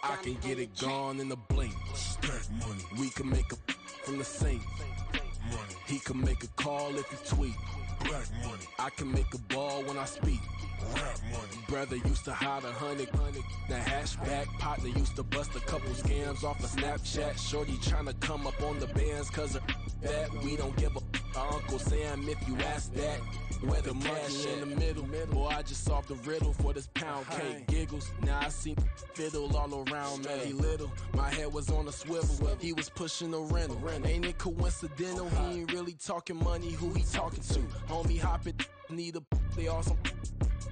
I can get it gone in a blink. Stack money. We can make a from the sink. Money. He can make a call if he tweet. Black money. I can make a ball when I speak. Rap money. Brother used to hide 100. The hashback partner used to bust a couple scams off of Snapchat. Shorty tryna come up on the bands cause of that. We don't give a Uncle Sam if you ask that. Where the cash in the middle. Boy, I just solved the riddle for this pound cake. Giggles, now I see fiddle all around me. Little, my head was on a swivel. He was pushing a rental. Ain't it coincidental? He ain't really talking money. Who he talking to? Homie hopping, need a they awesome.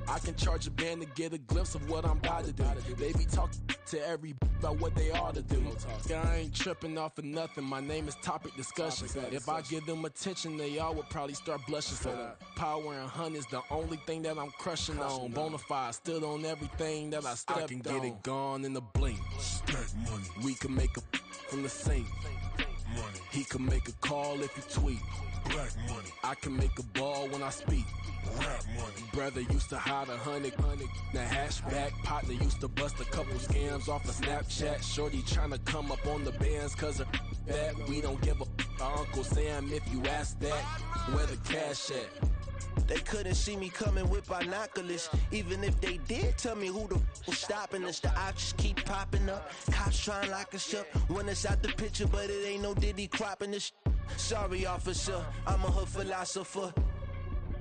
I can charge a band to get a glimpse of what I'm about to do. They be talking to every about what they ought to do. I ain't tripping off of nothing. My name is Topic Discussion. If I give them attention, they all would probably start blushing. So power and hunt is the only thing that I'm crushing on. Bonafide, stood on everything that I stepped on. I can get it gone in a blink. Stack money. We can make a from the sink. Money. He can make a call if he tweet. Black money. I can make a ball when I speak. Rap money. Brother used to hide 100. The hashback partner used to bust a couple scams off of Snapchat. Shorty tryna come up on the bands cause of that. We don't give a Uncle Sam if you ask that. Where the cash at? They couldn't see me coming with binoculars. Even if they did, tell me who the was stopping us. The options keep popping up. Cops trying to lock us up when it's out the picture, but it ain't no Diddy cropping this. Sorry, officer, I'm a hood philosopher.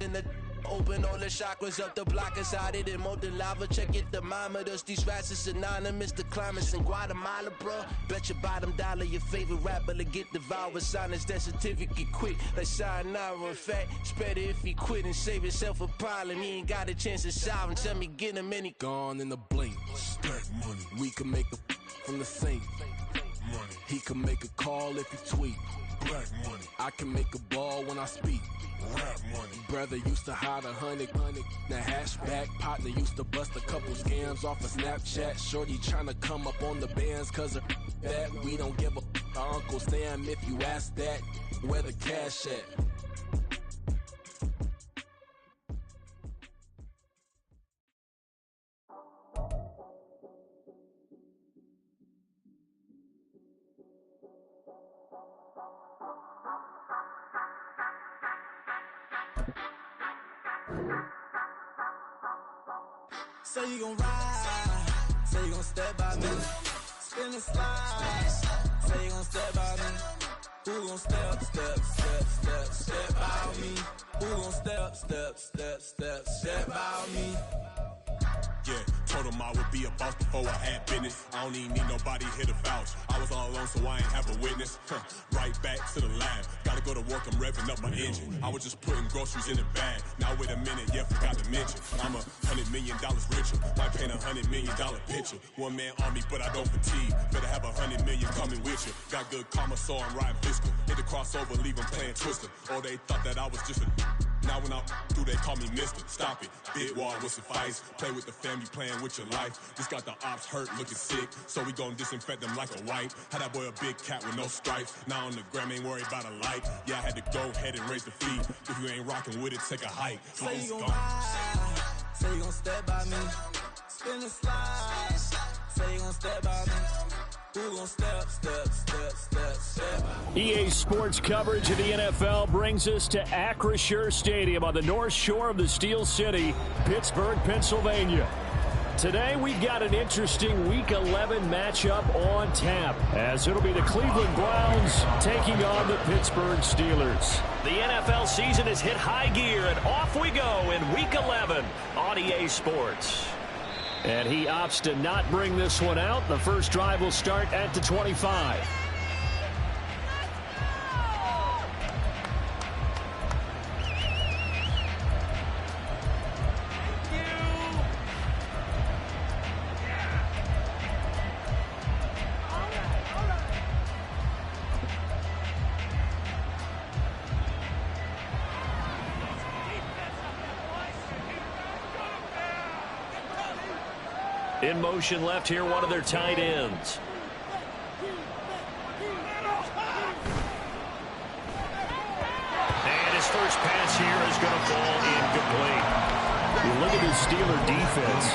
In the open all the chakras up, the block is out it and molten lava. Check it, thermometers. These rats is synonymous to climates in Guatemala, bruh. Bet your bottom dollar your favorite rapper to get devoured. Sign his death certificate quick. Like sayonara. In fact, it's better if he quit and save himself a problem. He ain't got a chance to solve him. Tell me, get him any. Gone in a blink. Stack money. We can make a from the sink. Money. He can make a call if he tweet. Black money. I can make a ball when I speak. Rap money. Brother used to hide 100. The hashback partner used to bust a couple scams off of Snapchat. Shorty tryna come up on the bands cause of that. We don't give a Uncle Sam if you ask that. Where the cash at? Say you gon' ride, say you gon' step by me, spin and slide, say you gon' step by me, who gon' step by me, who gon' step by me. Yeah, told him I would be a boss before I had business. I don't even need nobody here to vouch. I was all alone, so I ain't have a witness. Right back to the lab. Gotta go to work, I'm revving up my engine. I was just putting groceries in the bag. Now wait a minute, yeah, forgot to mention. I'm $100 million richer. Might paint $100 million picture. One man army, but I don't fatigue. Better have 100 million coming with you. Got good karma, so I'm riding fiscal. Hit the crossover, leave them playing Twister. Oh, they thought that I was just a. Now when I'm through, they call me Mister. Stop it. Big wall with some fights. Play with the family, playing with your life. Just got the ops hurt, looking sick. So we gon' disinfect them like a wipe. Had that boy a big cat with no stripes. Now on the gram, ain't worried about a light. Yeah, I had to go ahead and raise the fee. If you ain't rocking with it, take a hike. Say you gon' ride, say you gon' step by me, spin and slide, say you gon' step by me. Who gon' step by me? EA Sports coverage of the NFL brings us to Acrisure Stadium on the north shore of the Steel City, Pittsburgh, Pennsylvania. Today, we've got an interesting Week 11 matchup on tap, as it'll be the Cleveland Browns taking on the Pittsburgh Steelers. The NFL season has hit high gear, and off we go in Week 11 on EA Sports. And he opts to not bring this one out. The first drive will start at the 25. In motion left here, one of their tight ends. And his first pass here is going to fall incomplete. You look at this Steeler defense.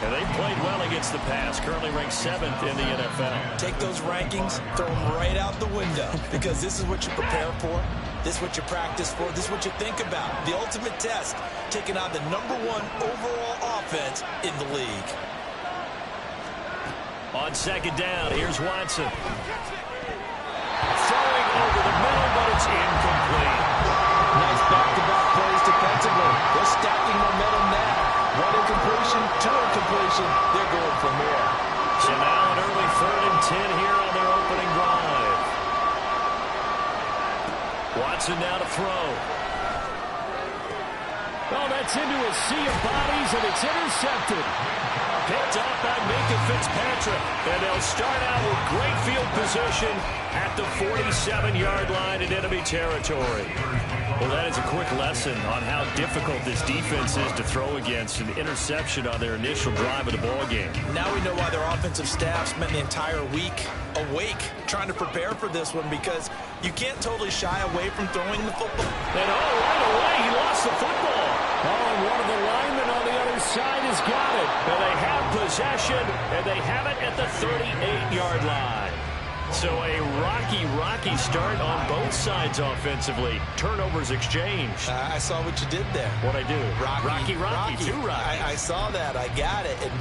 And they played well against the pass, currently ranked 7th in the NFL. Take those rankings, throw them right out the window, because this is what you prepare for, this is what you practice for, this is what you think about. The ultimate test, taking on the #1 overall offense in the league. On second down, here's Watson. Throwing over the middle, but it's incomplete. Nice back-to-back plays defensively. They're stacking momentum now. 1 incompletion, 2 incompletion. They're going for more. So now an early 3rd and 10 here on their opening drive. Watson now to throw. Oh, that's into a sea of bodies, and it's intercepted. Picked off by Minkah Fitzpatrick. And they'll start out with great field position at the 47-yard line in enemy territory. Well, that is a quick lesson on how difficult this defense is to throw against. An interception on their initial drive of the ball game. Now we know why their offensive staff spent the entire week awake trying to prepare for this one, because you can't totally shy away from throwing the football. And right away, he lost the football. Oh, and one of the linemen on the other side has got it. And they have possession, and they have it at the 38-yard line. So a rocky start on both sides offensively. Turnovers exchanged. I saw what you did there. What'd I do? Rocky. Too rocky. I saw that. I got it. And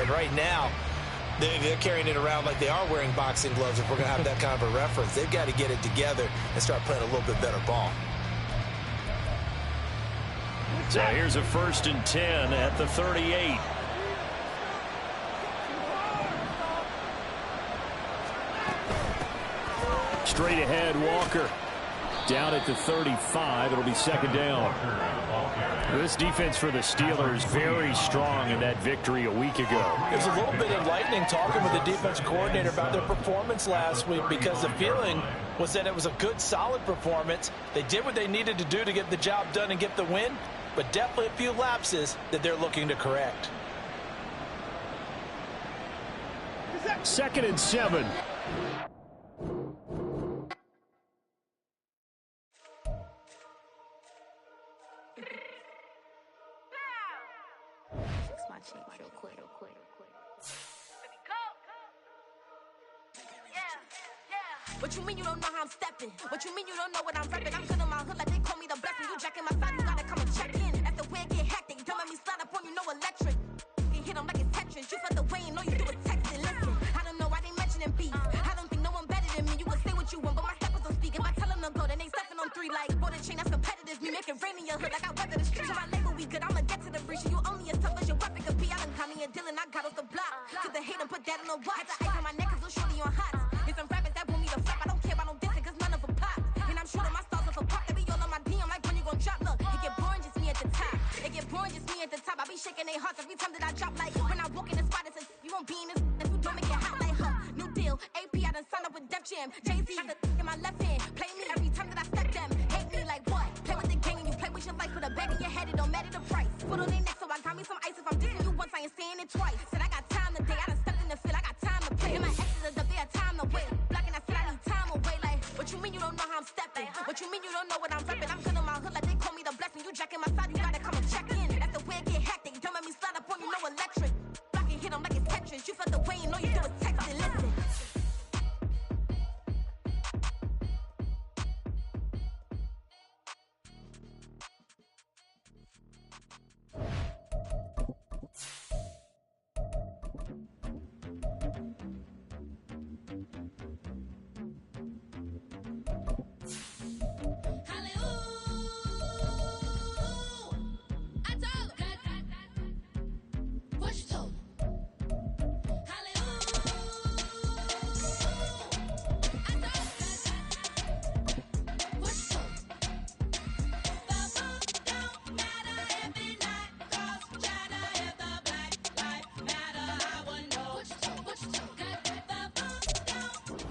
right now, they're carrying it around like they are wearing boxing gloves. If we're going to have that kind of a reference, they've got to get it together and start playing a little bit better ball. So here's a 1st and 10 at the 38. Straight ahead, Walker. Down at the 35. It'll be 2nd down. This defense for the Steelers very strong in that victory a week ago. It was a little bit enlightening talking with the defense coordinator about their performance last week, because the feeling was that it was a good, solid performance. They did what they needed to do to get the job done and get the win, but definitely a few lapses that they're looking to correct. 2nd and 7. What you mean you don't know how I'm stepping? What you mean you don't know what I'm repping? I'm good in my hood like they call me the blessing. You jacking my side, you gotta come and check in. That's the way it get hectic. Don't let me slide up on you, no electric. You hit them like it's Tetris. You felt the way and know you do it texting. Listen, I don't know why they mentioning beef. I don't think no one better than me. You can say what you want, but my steppers don't speak. If I tell them to go, then they stepping on 3 like border chain. That's competitive. Me make it rain in your hood like I weather the streets. So my label we good. I'ma get to the breach. You only as tough as your weapon could be. I done Connie and Dylan. I got off the block. Cause they hate and put that on the watch. The ice on my neck is little shorty on hot. It's some rappers that want me to flap. I don't care about no dissing cause none of them pop. And I'm shooting my stars off a pop. They be all on my DM like when you gon' drop. Look, it get boring just me at the top. It get boring just me at the top. I be shaking their hearts every time that I drop. Like when I walk in the spot, it's you won't be in this. If you don't make it hot like new deal. AP, I done signed up with Def Jam. Jay-Z, got the in my left hand. Play me every time that I step them. Hate me like what? Play with the gang and you play with your life. Put a bag in your head, it don't matter the price. Put on their neck, so I got me some ice. If I'm dissing you once, I ain't saying it twice. Said I got time today, I done stepped in the field, I got time to play. And my exes are up there, time to wait. Blocking, I said I need time away. Like, what you mean you don't know how I'm stepping? What you mean you don't know what I'm repping? I'm good in my hood like they call me the blessing. You jacking my side, you gotta come and check in. That's the way it get hectic. Don't let me slide up on you, no electric. Blocking, hit them like it's Tetris. You felt the way and know you do it texting. Listen.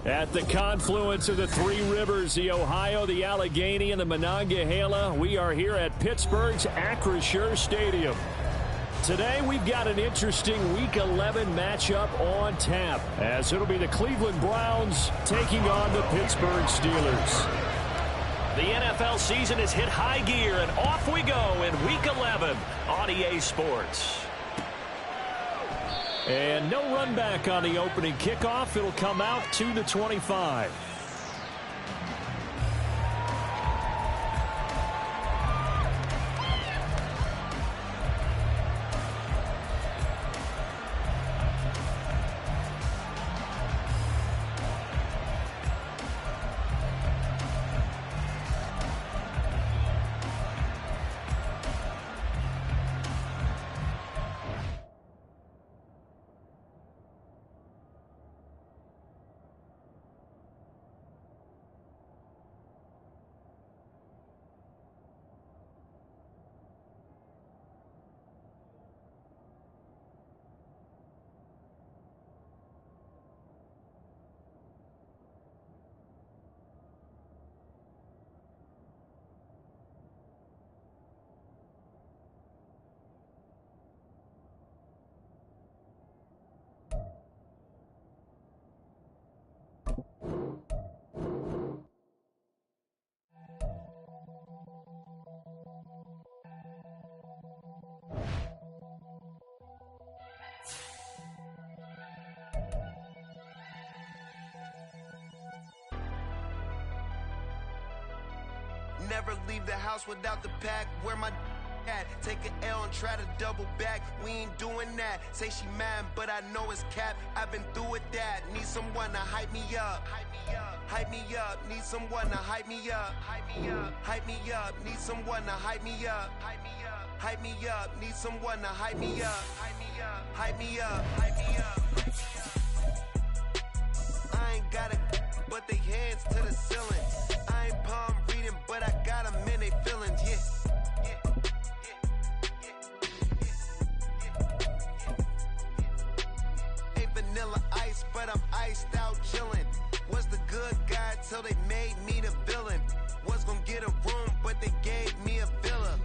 At the confluence of the 3 rivers, the Ohio, the Allegheny, and the Monongahela, we are here at Pittsburgh's Acrisure Stadium. Today, we've got an interesting Week 11 matchup on tap, as it'll be the Cleveland Browns taking on the Pittsburgh Steelers. The NFL season has hit high gear, and off we go in Week 11 on EA Sports. And no run back on the opening kickoff. It'll come out to the 25. Never leave the house without the pack. Where my at? Take an L and try to double back. We ain't doing that. Say she mad, but I know it's cap. I've been through with that. Need someone to hype me up. Hype me up. Hype me up. Need someone to hype me up. Hype me up. Hype me up. Need someone to hype me up. Hype me up. Hype me up. Need someone to hype me up. Hype me up. Hype me up. Hype me up. I ain't got it, but they hands to the ceiling. I ain't palm reading, but I got them in they feelings, yeah. Ain't vanilla ice, but I'm iced out chillin'. Was the good guy till they made me the villain. Was gonna get a room, but they gave me a villa.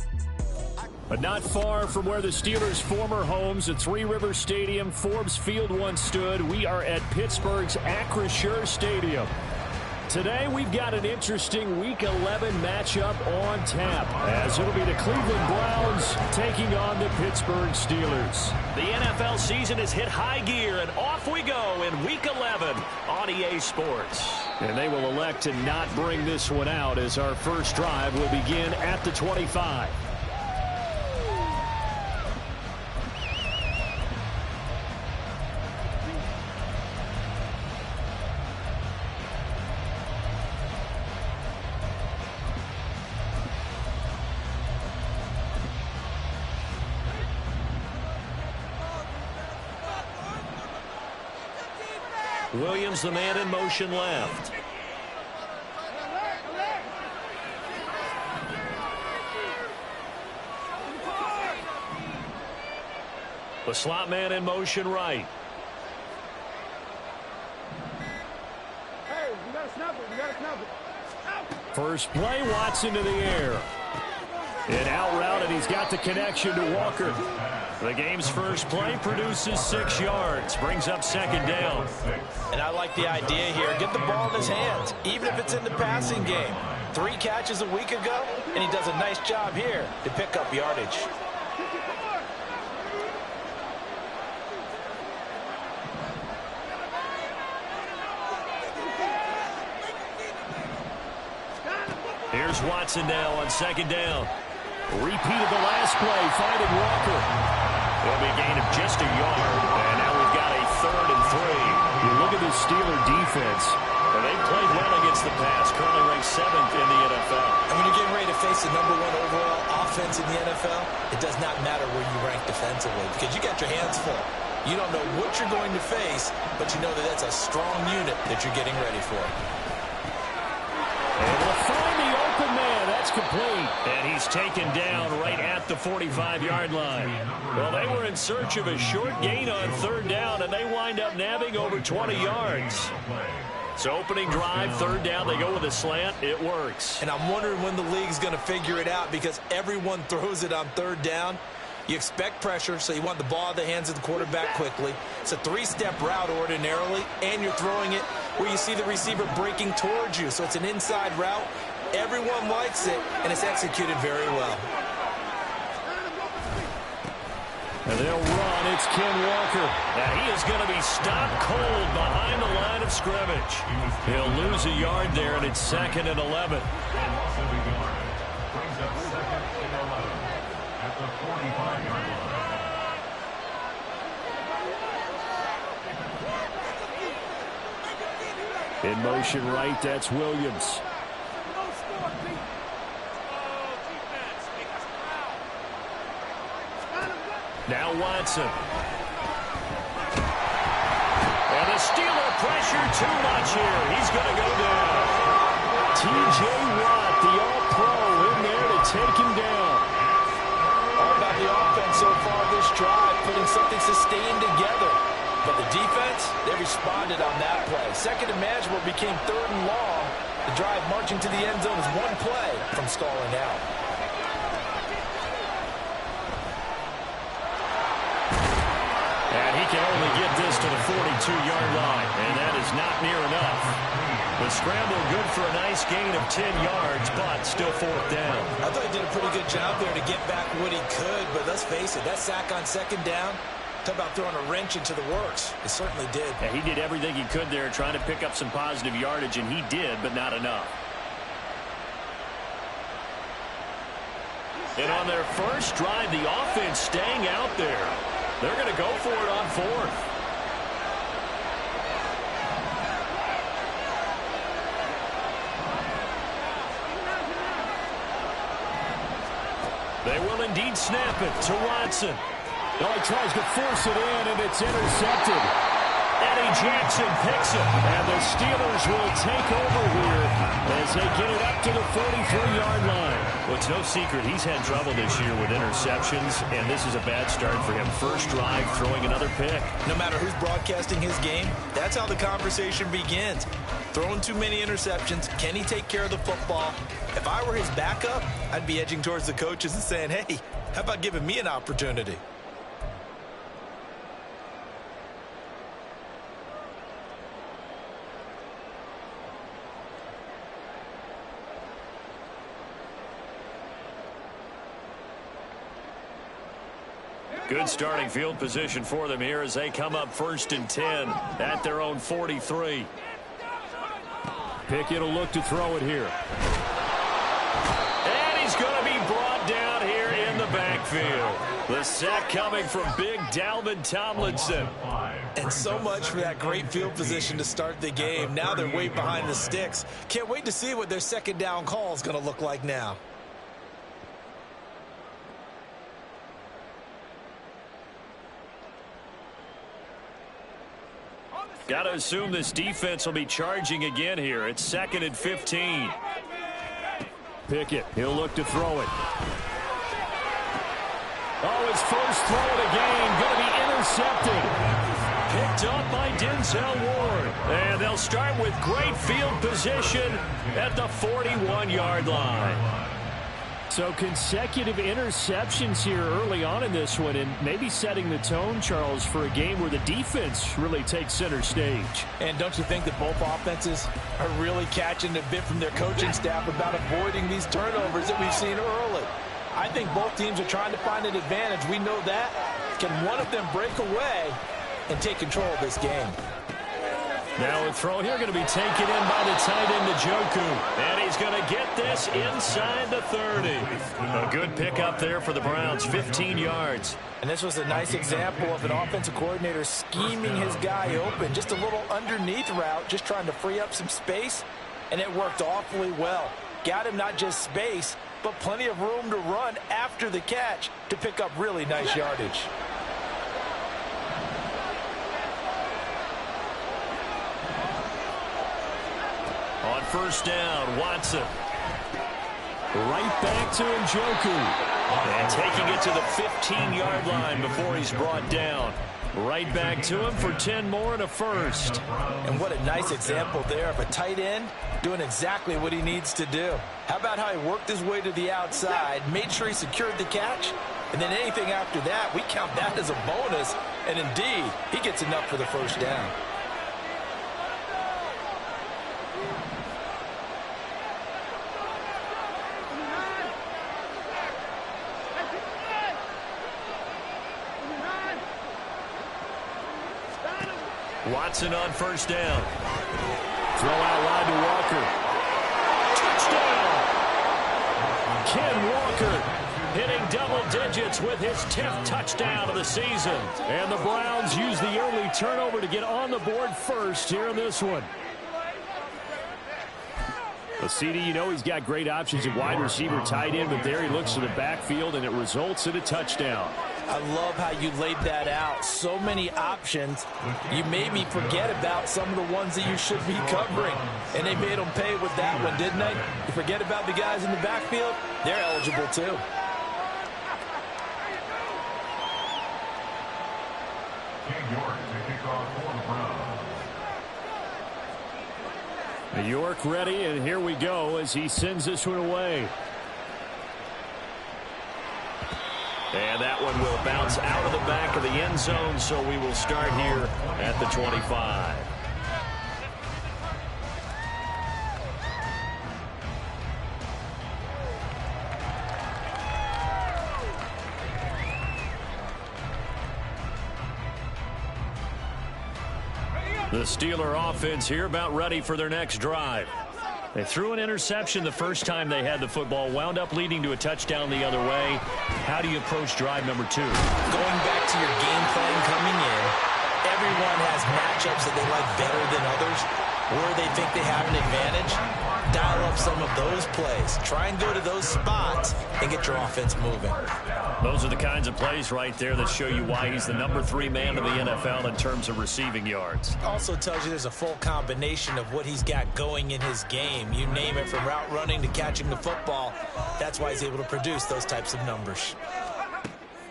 But not far from where the Steelers' former homes at Three Rivers Stadium, Forbes Field once stood, we are at Pittsburgh's Acrisure Stadium. Today, we've got an interesting Week 11 matchup on tap, as it'll be the Cleveland Browns taking on the Pittsburgh Steelers. The NFL season has hit high gear, and off we go in Week 11 on EA Sports. And they will elect to not bring this one out, as our first drive will begin at the 25. Williams, the man in motion left. The slot man in motion right. Hey, you gotta snap it. You gotta snap it. First play, Watson to the air. An out route, and he's got the connection to Walker. The game's first play produces 6 yards, brings up second down. And I like the idea here. Get the ball in his hands, even if it's in the passing game. 3 catches a week ago, and he does a nice job here to pick up yardage. Here's Watson now on second down. Repeat of the last play, finding Walker. It'll be a gain of just a yard, and now we've got a 3rd and 3. You look at the Steeler defense, and they played well against the pass, currently ranked 7th in the NFL. And when you're getting ready to face the #1 overall offense in the NFL, it does not matter where you rank defensively, because you got your hands full. You don't know what you're going to face, but you know that that's a strong unit that you're getting ready for. And we'll find the open man. That's complete. And he's taken down right at the 45-yard line. Well, they were in search of a short gain on 3rd down, and they wind up nabbing over 20 yards. So opening drive, 3rd down, they go with a slant. It works. And I'm wondering when the league's going to figure it out, because everyone throws it on 3rd down. You expect pressure, so you want the ball in the hands of the quarterback quickly. It's a 3-step route ordinarily, and you're throwing it where you see the receiver breaking towards you. So it's an inside route, Everyone likes it, and it's executed very well. And they'll run. It's Ken Walker. Now he is going to be stopped cold behind the line of scrimmage. He'll lose a yard there, and it's 2nd and 11. In motion right, that's Williams. Now Watson. And the Steeler pressure too much here. He's going to go down. T.J. Watt, the All-Pro, in there to take him down. All about the offense so far this drive, putting something sustained together. But the defense, they responded on that play. Second and manageable became 3rd and long. The drive marching to the end zone is one play from stalling out. And he can only get this to the 42-yard line, and that is not near enough. The scramble good for a nice gain of 10 yards, but still 4th down. I thought he did a pretty good job there to get back what he could, but let's face it, that sack on 2nd down, talk about throwing a wrench into the works. It certainly did. Yeah, he did everything he could there trying to pick up some positive yardage, and he did, but not enough. And on their first drive, the offense staying out there. They're going to go for it on 4th. They will indeed snap it to Watson. No, he tries to force it in, and it's intercepted. Eddie Jackson picks it, and the Steelers will take over here as they get it up to the 43-yard line. Well, it's no secret he's had trouble this year with interceptions, and this is a bad start for him. First drive, throwing another pick. No matter who's broadcasting his game, that's how the conversation begins. Throwing too many interceptions, can he take care of the football? If I were his backup, I'd be edging towards the coaches and saying, hey, how about giving me an opportunity? Good starting field position for them here as they come up 1st and 10 at their own 43. Pickett will look to throw it here. And he's going to be brought down here in the backfield. The sack coming from big Dalvin Tomlinson. And so much for that great field position to start the game. Now they're way behind the sticks. Can't wait to see what their 2nd down call is going to look like now. Got to assume this defense will be charging again here. It's 2nd and 15. Pickett, he'll look to throw it. Oh, his first throw of the game, going to be intercepted. Picked up by Denzel Ward. And they'll start with great field position at the 41-yard line. So consecutive interceptions here early on in this one, and maybe setting the tone, Charles, for a game where the defense really takes center stage. And don't you think that both offenses are really catching a bit from their coaching staff about avoiding these turnovers that we've seen early? I think both teams are trying to find an advantage. We know that. Can one of them break away and take control of this game? Now a throw here going to be taken in by the tight end, Njoku. And he's going to get this inside the 30. A good pickup there for the Browns, 15 yards. And this was a nice example of an offensive coordinator scheming his guy open. Just a little underneath route, just trying to free up some space. And it worked awfully well. Got him not just space, but plenty of room to run after the catch to pick up really nice yardage. On 1st down, Watson. Right back to Njoku. And taking it to the 15-yard line before he's brought down. Right back to him for 10 more and a first. And what a nice example there of a tight end doing exactly what he needs to do. How about how he worked his way to the outside, made sure he secured the catch, and then anything after that, we count that as a bonus. And indeed, he gets enough for the first down. Watson on first down. Throw out wide to Walker. Touchdown! Ken Walker hitting double digits with his 10th touchdown of the season. And the Browns use the early turnover to get on the board first here in this one. Well, CD, you know he's got great options at wide receiver, tight end, but there he looks to the backfield, and it results in a touchdown. I love how you laid that out. So many options. You made me forget about some of the ones that you should be covering. And they made them pay with that one, didn't they? You forget about the guys in the backfield? They're eligible too. New York ready, and here we go as he sends this one away. And that one will bounce out of the back of the end zone, so we will start here at the 25. The Steeler offense here about ready for their next drive. They threw an interception the first time they had the football, wound up leading to a touchdown the other way. How do you approach drive number 2? Going back to your game plan coming in, everyone has matchups that they like better than others, where they think they have an advantage. Dial up some of those plays. Try and go to those spots and get your offense moving. Those are the kinds of plays right there that show you why he's the number 3 man in the NFL in terms of receiving yards. Also tells you there's a full combination of what he's got going in his game. You name it, from route running to catching the football. That's why he's able to produce those types of numbers.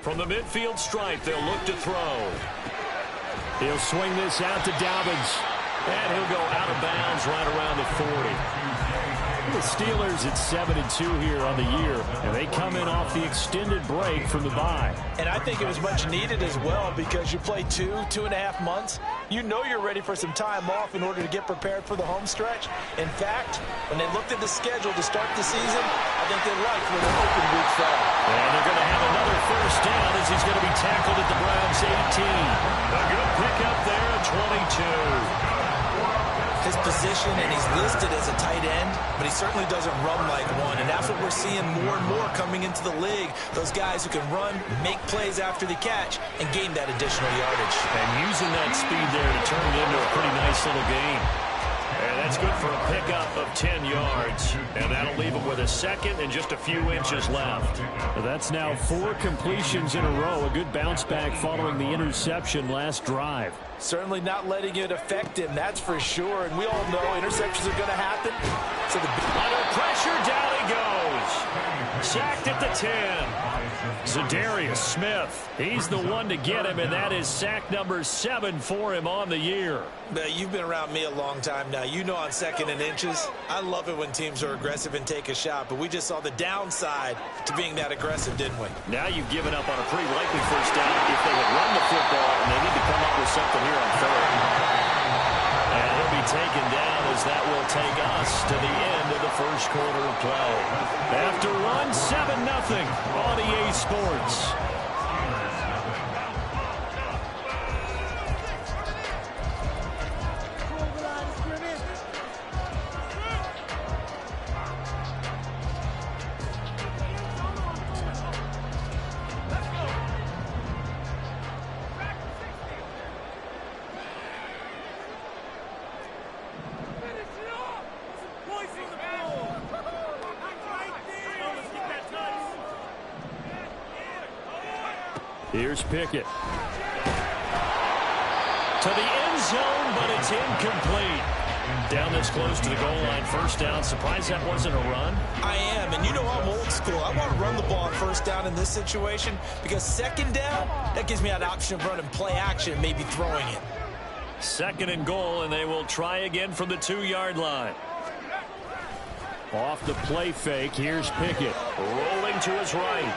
From the midfield stripe, they'll look to throw. He'll swing this out to Dobbins. And he'll go out of bounds right around the 40. The Steelers at 7-2 here on the year, and they come in off the extended break from the bye. And I think it was much needed as well, because you play 2.5 months. You know you're ready for some time off in order to get prepared for the home stretch. In fact, when they looked at the schedule to start the season, I think they liked where the open week fell. And they're going to have another first down as he's going to be tackled at the Browns 18. A good pickup there at 22. His position, and he's listed as a tight end, but he certainly doesn't run like one, and that's what we're seeing more and more coming into the league. Those guys who can run, make plays after the catch, and gain that additional yardage. And using that speed there to turn it into a pretty nice little gain. And that's good for a pickup of 10 yards. And that'll leave him with a second and just a few inches left. That's now 4 completions in a row. A good bounce back following the interception last drive. Certainly not letting it affect him, that's for sure. And we all know interceptions are going to happen. So under pressure, down he goes. Sacked at the 10. Za'Darius Smith, he's the one to get him, and that is sack number 7 for him on the year. Now, you've been around me a long time now. You know on 2nd and inches, I love it when teams are aggressive and take a shot, but we just saw the downside to being that aggressive, didn't we? Now you've given up on a pretty likely first down if they had run the football, and they need to come up with something here on 3rd. And he'll be taken down as that will take us to the end of the first quarter of play. After one, 7-0 on EA Sports. Here's Pickett. To the end zone, but it's incomplete. Down this close to the goal line, first down. Surprised that wasn't a run? I am, and you know I'm old school. I want to run the ball on first down in this situation, because 2nd down, that gives me an option of running play action, maybe throwing it. 2nd and goal, and they will try again from the 2-yard line. Off the play fake, here's Pickett. Rolling to his right.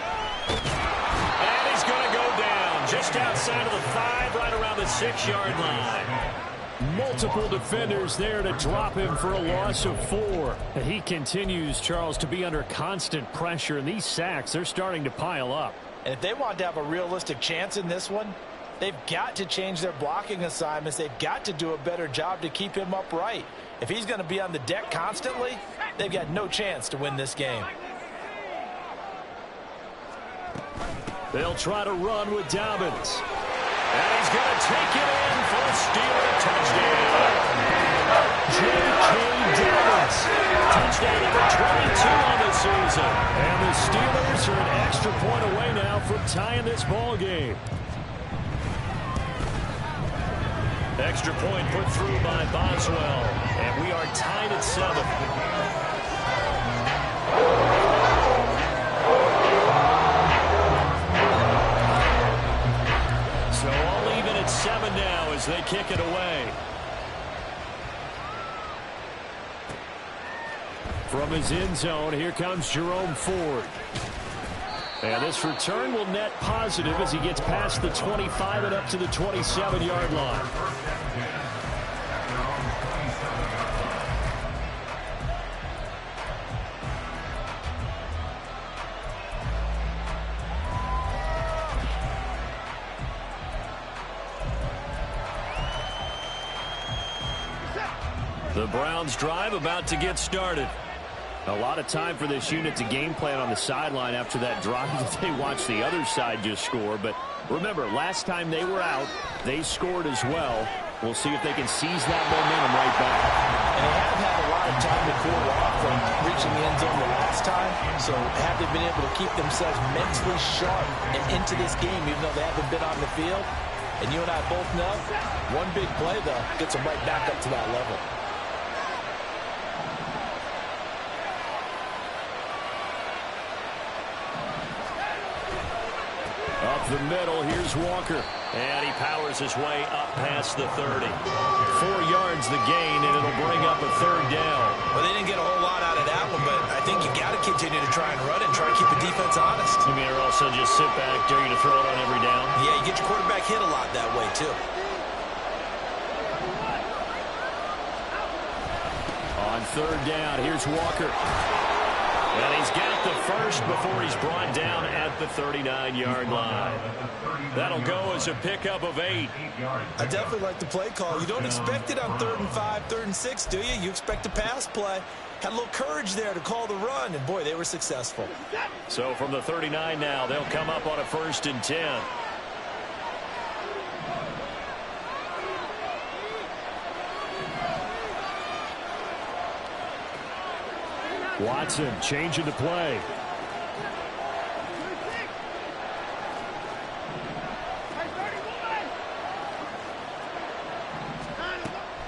And he's going to go down just outside of the 5, right around the 6-yard line. Multiple defenders there to drop him for a loss of 4. He continues, Charles, to be under constant pressure, and these sacks, they're starting to pile up. And if they want to have a realistic chance in this one, They've got to change their blocking assignments. They've got to do a better job to keep him upright. If he's going to be on the deck constantly, they've got no chance to win this game. They'll try to run with Dobbins. And he's going to take it in for a Steeler touchdown. J.K. Dobbins. Touchdown number 22 on the season. And the Steelers are an extra point away now from tying this ball game. Extra point put through by Boswell. And we are tied at 7. So all even at 7 now as they kick it away. From his end zone, here comes Jerome Ford. And this return will net positive as he gets past the 25 and up to the 27-yard line. The Browns drive about to get started. A lot of time for this unit to game plan on the sideline after that drive that they watched the other side just score. But remember, last time they were out, they scored as well. We'll see if they can seize that momentum right back. And they have had a lot of time to cool off from reaching the end zone the last time. So have they been able to keep themselves mentally sharp and into this game even though they haven't been on the field? And you and I both know, one big play, though, gets them right back up to that level. Up the middle, here's Walker. And he powers his way up past the 30. 4 yards the gain, and it'll bring up a 3rd down. Well, they didn't get a whole lot out of that one, but I think you got to continue to try and run and try to keep the defense honest. You mean, or also just sit back, dare you to throw it on every down? Yeah, you get your quarterback hit a lot that way, too. On 3rd down, here's Walker. And he's got the first before he's brought down at the 39-yard line. That'll go as a pickup of 8. I definitely like the play call. You don't expect it on 3rd and 5, 3rd and 6, do you? You expect a pass play. Had a little courage there to call the run, and boy, they were successful. So from the 39 now, they'll come up on a 1st and 10. Watson changing the play.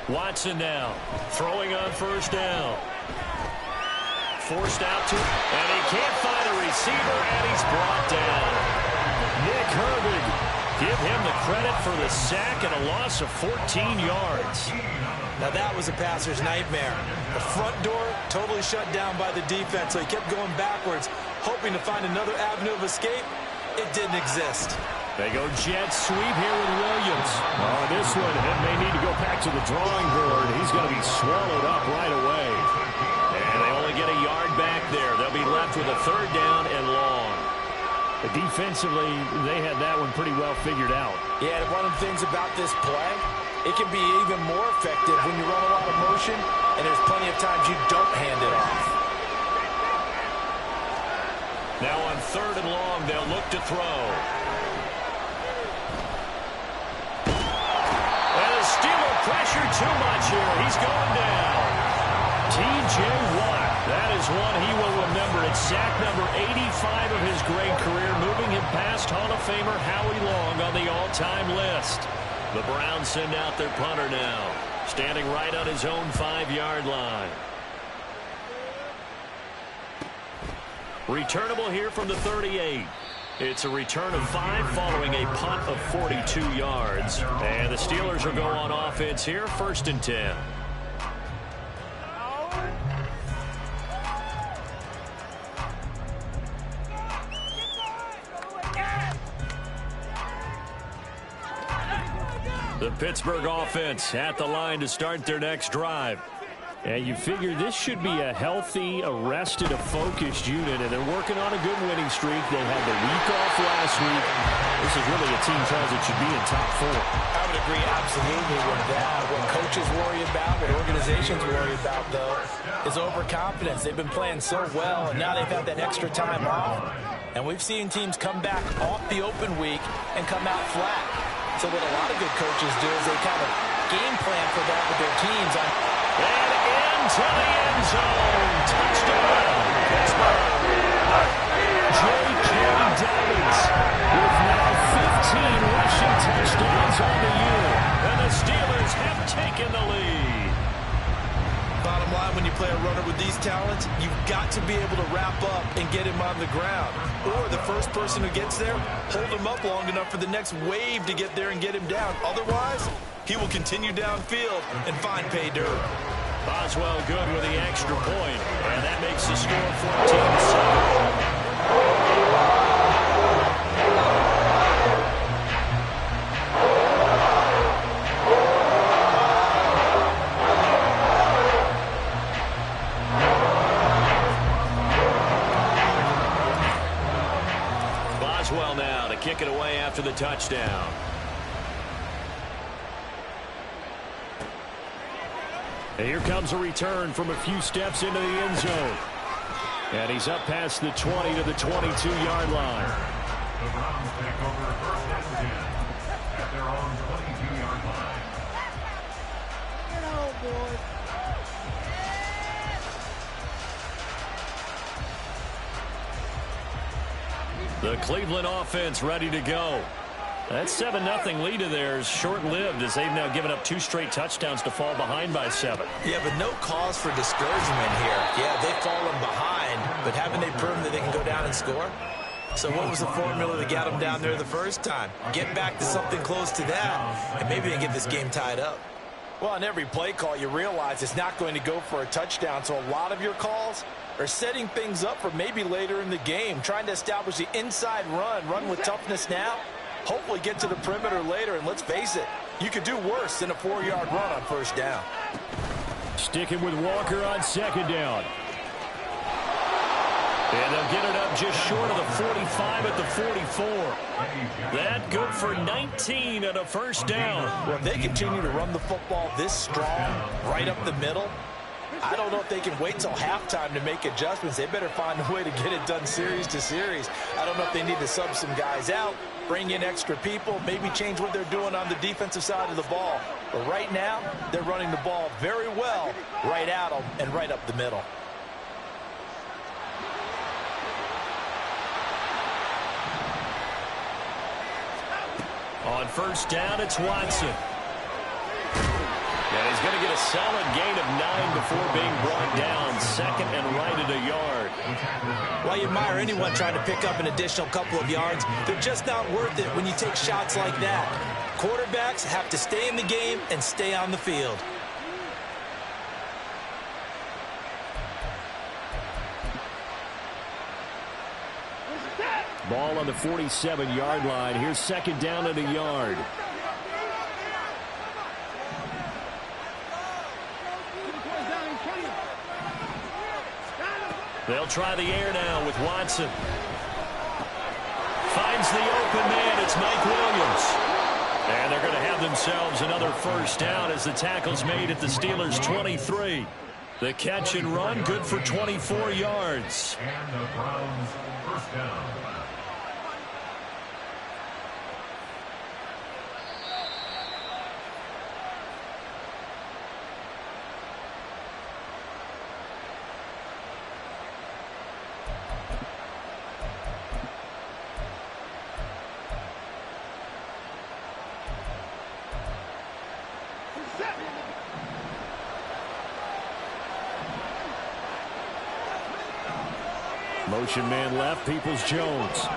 Watson now throwing on 1st down. Forced out to, and he can't find a receiver, and he's brought down. Nick Herbig, give him the credit for the sack and a loss of 14 yards. Now that was a passer's nightmare. The front door totally shut down by the defense, so he kept going backwards, hoping to find another avenue of escape. It didn't exist. They go jet sweep here with Williams. Oh, this one may need to go back to the drawing board. He's going to be swallowed up right away. And they only get a yard back there. They'll be left with a 3rd down and long. But defensively, they had that one pretty well figured out. Yeah, one of the things about this play, it can be even more effective when you run a lot of motion, and there's plenty of times you don't hand it off. Now on 3rd and long, they'll look to throw. And the Steeler pressure too much here. He's going down. T.J. Watt, that is one he will remember. It's sack number 85 of his great career, moving him past Hall of Famer Howie Long on the all-time list. The Browns send out their punter now, standing right on his own 5-yard line. Returnable here from the 38. It's a return of 5 following a punt of 42 yards. And the Steelers will go on offense here, 1st and 10. The Pittsburgh offense at the line to start their next drive. And you figure this should be a healthy, a rested, a focused unit, and they're working on a good winning streak. They had the week off last week. This is really a team tries it should be in top 4. I would agree absolutely with that. What coaches worry about, what organizations worry about, though, is overconfidence. They've been playing so well, and now they've had that extra time off. And we've seen teams come back off the open week and come out flat. So what a lot of good coaches do is they kind of game plan for that with their teams. And into the end zone. Touchdown, Pittsburgh. J.K. Dobbins with now 15 rushing touchdowns on the year. And the Steelers have taken the lead. Bottom line, when you play a runner with these talents, you've got to be able to wrap up and get him on the ground. Or the first person who gets there, hold him up long enough for the next wave to get there and get him down. Otherwise, he will continue downfield and find pay dirt. Boswell good with the extra point, and that makes the score 14-7. Boswell now to kick it away after the touchdown. Here comes a return from a few steps into the end zone. And he's up past the 20 to the 22-yard line. The Browns take over first and 10 at their own 22-yard line. Get home, boys. The Cleveland offense ready to go. That 7-0 lead of theirs short-lived as they've now given up 2 straight touchdowns to fall behind by 7. Yeah, but no cause for discouragement here. Yeah, they've fallen behind, but haven't they proven that they can go down and score? So what was the formula that got them down there the first time? Get back to something close to that, and maybe they get this game tied up. Well, on every play call, you realize it's not going to go for a touchdown, so a lot of your calls are setting things up for maybe later in the game, trying to establish the inside run with toughness now, hopefully get to the perimeter later, and let's face it, you could do worse than a 4-yard run on first down. Sticking with Walker on second down. And they'll get it up just short of the 45 at the 44. That good for 19 and a first down. Well, if they continue to run the football this strong, right up the middle, I don't know if they can wait till halftime to make adjustments. They better find a way to get it done series to series. I don't know if they need to sub some guys out, bring in extra people, maybe change what they're doing on the defensive side of the ball. But right now, they're running the ball very well right at them and right up the middle. On first down, it's Watson. And he's going to get a solid gain of 9 before being brought down. Second and right at a yard. Well, you admire anyone trying to pick up an additional couple of yards. They're just not worth it when you take shots like that. Quarterbacks have to stay in the game and stay on the field. Ball on the 47-yard line. Here's second down at a yard. They'll try the air now with Watson. Finds the open man. It's Mike Williams. And they're going to have themselves another first down as the tackle's made at the Steelers' 23. The catch and run, good for 24 yards. And the Browns first down. Motion man left, Peoples-Jones.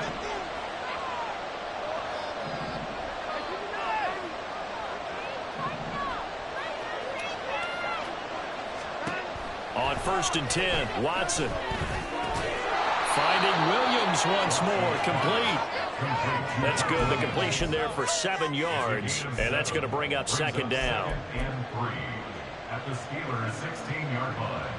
On first and 10, Watson. Finding Williams once more, complete. That's good, the completion there for 7 yards, and that's going to bring up second down. And 3 at the Steelers' 16-yard line.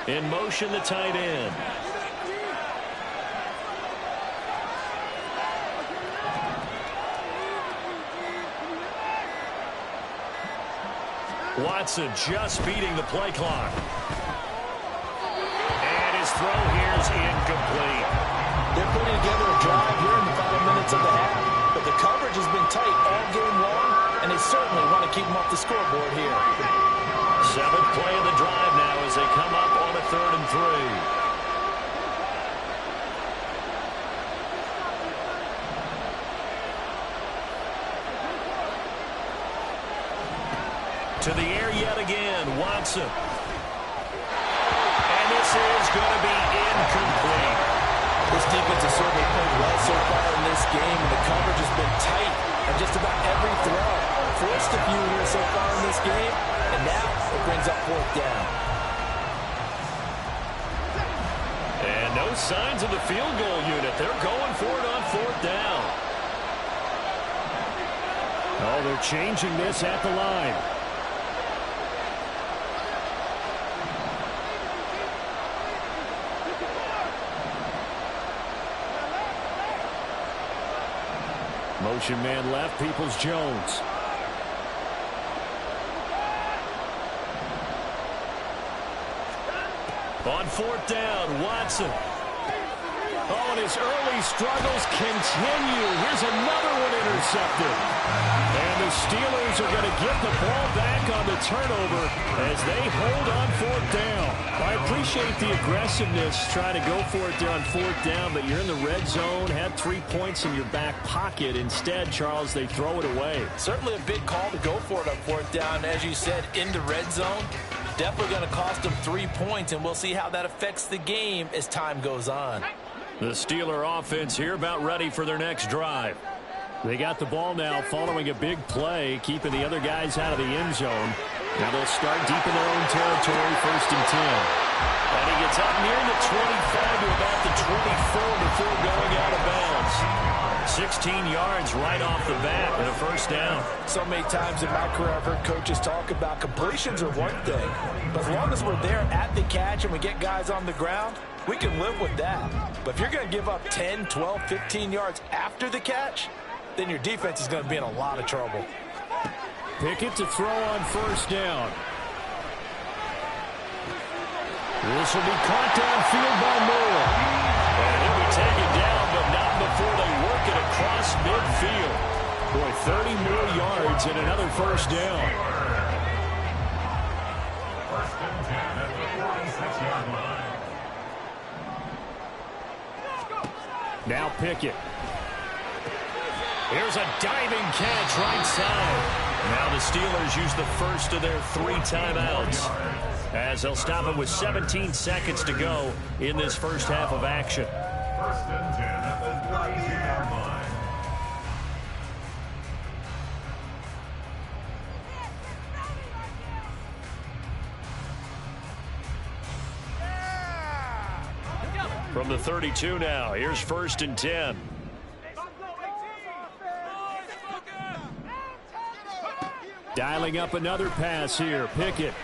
In motion, the tight end. Watson just beating the play clock. And his throw here is incomplete. They're putting together a drive here in the final minutes of the half, but the coverage has been tight all game long, and they certainly want to keep them off the scoreboard here. 7th play of the drive now as they come up on a 3rd and 3. To the air yet again, Watson. And this is going to be incomplete. This defense has certainly played well so far in this game, and the coverage has been tight on just about every throw. Forced a few here so far in this game, and now it brings up 4th down. And no signs of the field goal unit. They're going for it on 4th down. Oh, they're changing this at the line. Motion man left, Peoples-Jones. On 4th down, Watson. Oh, and his early struggles continue. Here's another one intercepted. And the Steelers are going to get the ball back on the turnover as they hold on 4th down. I appreciate the aggressiveness trying to go for it there on 4th down, but you're in the red zone, had 3 points in your back pocket. Instead, Charles, they throw it away. Certainly a big call to go for it on 4th down. As you said, in the red zone. Definitely going to cost them 3 points, and we'll see how that affects the game as time goes on. The Steeler offense here about ready for their next drive. They got the ball now following a big play, keeping the other guys out of the end zone. Now they'll start deep in their own territory, 1st and 10. And he gets up near the 25 to about the 24 before going out of bounds. 16 yards right off the bat and a 1st down. So many times in my career I've heard coaches talk about completions are one thing, but as long as we're there at the catch and we get guys on the ground, we can live with that. But if you're going to give up 10, 12, 15 yards after the catch, then your defense is going to be in a lot of trouble. Pickett to throw on 1st down. This will be caught downfield by Moore. And he'll be taken down, but not before they work it across midfield. Boy, 30 more yards and another 1st down. 1st and 10 at the 46-yard line. Now Pickett. Here's a diving catch right side. Now the Steelers use the first of their 3 timeouts as they'll stop it with 17 seconds to go in this first half of action. 1st and 10 at the 42-yard line. From the 32 now, here's 1st and 10. Dialing up another pass here. Pickett.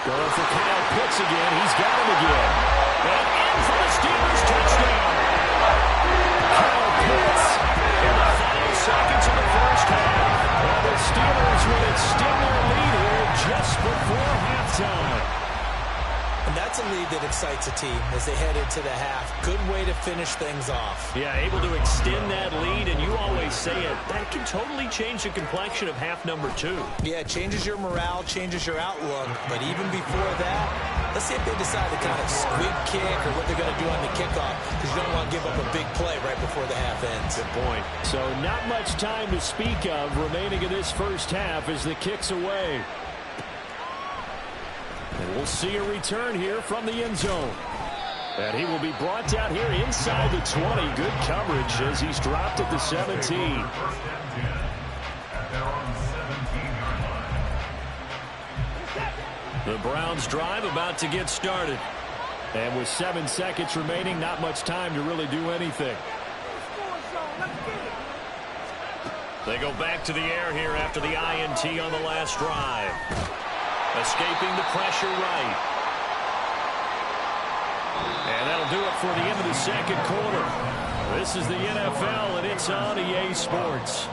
Going for Kyle Pitts again. He's got him again. And in for the Steelers touchdown. Kyle Pitts in the final seconds of the first half. And the Steelers will extend their lead here just before halftime. And that's a lead that excites a team as they head into the half. Good way to finish things off. Yeah, able to extend that lead, and you always say it, that can totally change the complexion of half number 2. Yeah, it changes your morale, changes your outlook. But even before that, let's see if they decide to kind of squib kick or what they're going to do on the kickoff, because you don't want to give up a big play right before the half ends. Good point. So not much time to speak of remaining in this first half as the kick's away. And we'll see a return here from the end zone. And he will be brought down here inside the 20. Good coverage as he's dropped at the 17. 1st and 10 at their own 17-yard line. The Browns drive about to get started. And with 7 seconds remaining, not much time to really do anything. They go back to the air here after the INT on the last drive. Escaping the pressure right. And that'll do it for the end of the second quarter. This is the NFL, and it's on EA Sports.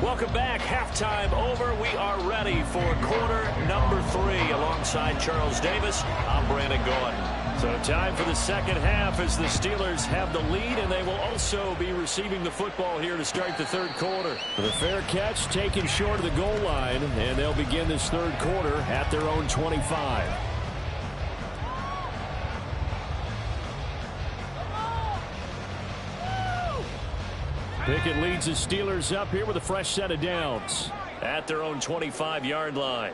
Welcome back. Halftime over. We are ready for quarter number 3. Alongside Charles Davis, I'm Brandon Gaudin. So time for the second half as the Steelers have the lead, and they will also be receiving the football here to start the third quarter. The fair catch taken short of the goal line, and they'll begin this third quarter at their own 25. Pickett leads the Steelers up here with a fresh set of downs at their own 25-yard line.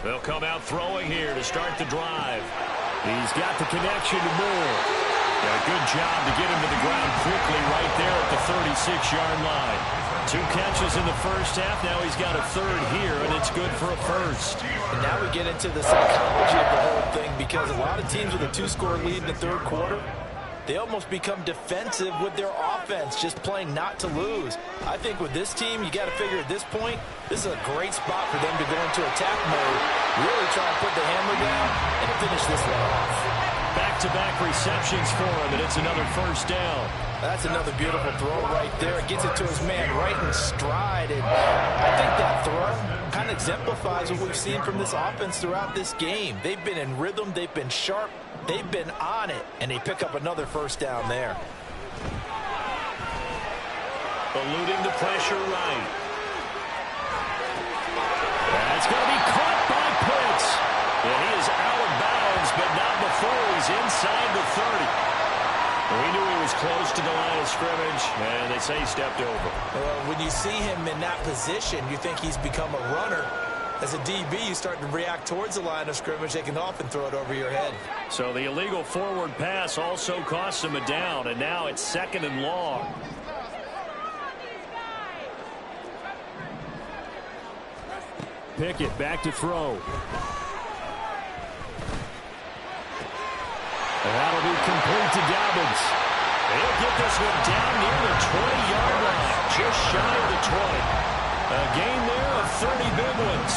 They'll come out throwing here to start the drive. He's got the connection to Moore. A good job to get him to the ground quickly right there at the 36-yard line. 2 catches in the first half. Now he's got a third here, and it's good for a first. And now we get into the psychology of the whole thing, because a lot of teams with a 2-score lead in the third quarter, they almost become defensive with their offense, just playing not to lose. I think with this team, you got to figure at this point, this is a great spot for them to go into attack mode, really try and put the hammer down and finish this one off. Back-to-back receptions for him, and it's another first down. That's another beautiful throw right there. It gets it to his man right in stride. And I think that throw kind of exemplifies what we've seen from this offense throughout this game. They've been in rhythm. They've been sharp. They've been on it. And they pick up another first down there. Eluding the pressure right. That's going to be caught by Pitts. And he is out of bounds, but not before he's inside the 30. We knew he was close to the line of scrimmage, and they say he stepped over. When you see him in that position, you think he's become a runner. As a DB, you start to react towards the line of scrimmage. They can often throw it over your head. So the illegal forward pass also costs him a down, and now it's 2nd and long. Pickett back to throw. And that'll be complete to Dobbins. He'll get this one down near the 20-yard line, just shy of the 20. A gain there of 30 big ones.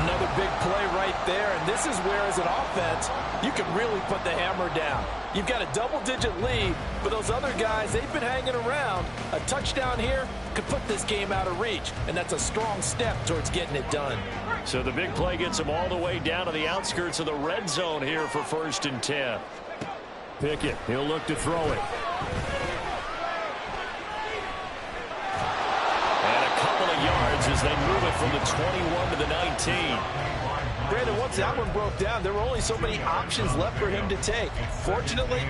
Another big play right there, and this is where, as an offense, you can really put the hammer down. You've got a double-digit lead, but those other guys, they've been hanging around. A touchdown here could put this game out of reach, and that's a strong step towards getting it done. So the big play gets him all the way down to the outskirts of the red zone here for 1st and 10. Pickett, he'll look to throw it. And a couple of yards as they move it from the 21 to the 19. Brandon, once that one broke down, there were only so many options left for him to take. Fortunately,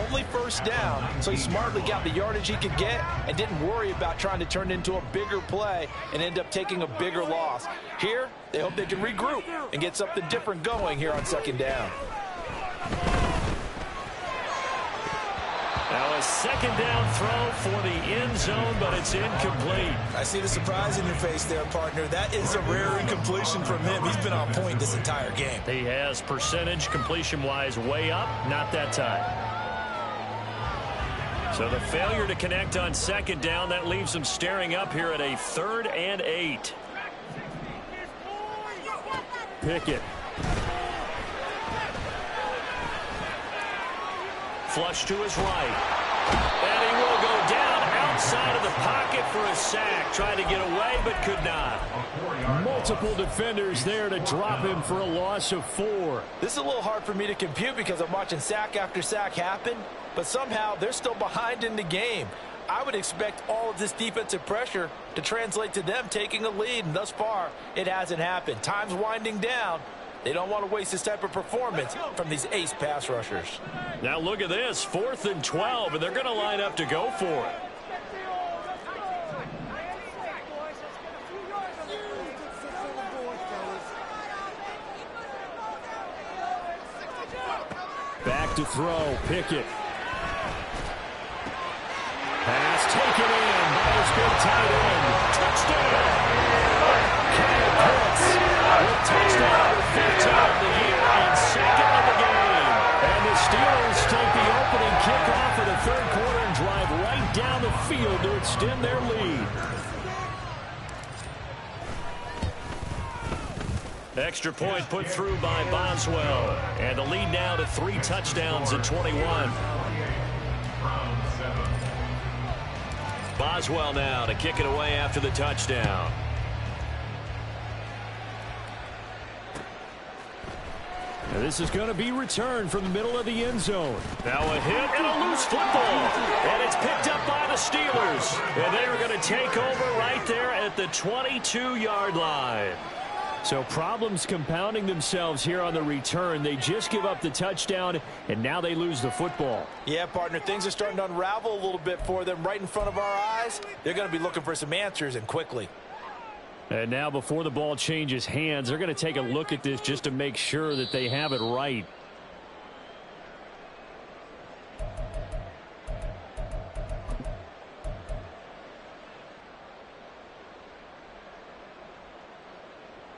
only first down, so he smartly got the yardage he could get and didn't worry about trying to turn it into a bigger play and end up taking a bigger loss. Here, they hope they can regroup and get something different going here on 2nd down. Now a 2nd down throw for the end zone, but it's incomplete. I see the surprise in your face there, partner. That is a rare incompletion from him. He's been on point this entire game. He has percentage completion-wise way up, not that time. So the failure to connect on 2nd down, that leaves him staring up here at a 3rd and 8. Pickett. Flush to his right. And he will go down outside of the pocket for a sack. Tried to get away, but could not. Multiple defenders there to drop him for a loss of 4. This is a little hard for me to compute because I'm watching sack after sack happen, but somehow they're still behind in the game. I would expect all of this defensive pressure to translate to them taking a lead, and thus far, it hasn't happened. Time's winding down. They don't want to waste this type of performance from these ace pass rushers. Now look at this, 4th and 12, and they're going to line up to go for it. Back to throw, Pickett. Pass taken in by his big tight end. Touchdown! Kyle 5th of the year and 2nd of the game. And the Steelers take the opening kickoff of the 3rd quarter and drive right down the field to extend their lead. Extra point put through by Boswell. And the lead now to 3 touchdowns at 21. Boswell now to kick it away after the touchdown. And this is going to be returned from the middle of the end zone. Now a hit and a loose football. And it's picked up by the Steelers. And they are going to take over right there at the 22-yard line. So problems compounding themselves here on the return. They just give up the touchdown, and now they lose the football. Yeah, partner, things are starting to unravel a little bit for them right in front of our eyes. They're going to be looking for some answers, and quickly. And now before the ball changes hands, they're going to take a look at this just to make sure that they have it right.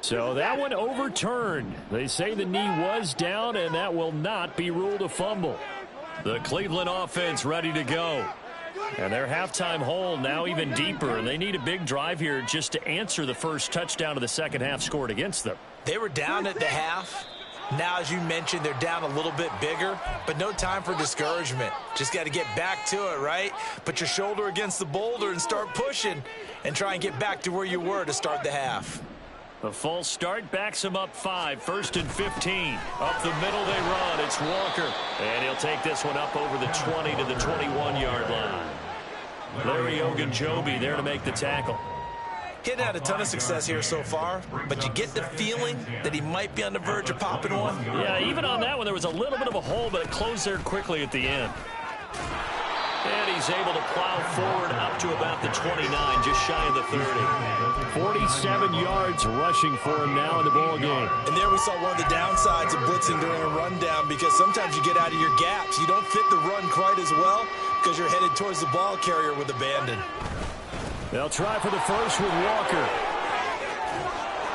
So that one overturned. They say the knee was down, and that will not be ruled a fumble. The Cleveland offense ready to go. And their halftime hole now even deeper. And they need a big drive here just to answer the first touchdown of the second half scored against them. They were down at the half. Now, as you mentioned, they're down a little bit bigger, but no time for discouragement. Just got to get back to it, right? Put your shoulder against the boulder and start pushing and try and get back to where you were to start the half. The false start backs him up 5, 1st and 15. Up the middle they run. It's Walker. And he'll take this one up over the 20 to the 21-yard line. Larry Ogunjobi there to make the tackle. He hadn't had a ton of success here so far, but you get the feeling that he might be on the verge of popping one. Yeah, even on that one, there was a little bit of a hole, but it closed there quickly at the end. And he's able to plow forward up to about the 29, just shy of the 30. 47 yards rushing for him now in the ball game. And there we saw one of the downsides of blitzing during a rundown, because sometimes you get out of your gaps. You don't fit the run quite as well because you're headed towards the ball carrier with abandon. They'll try for the first with Walker.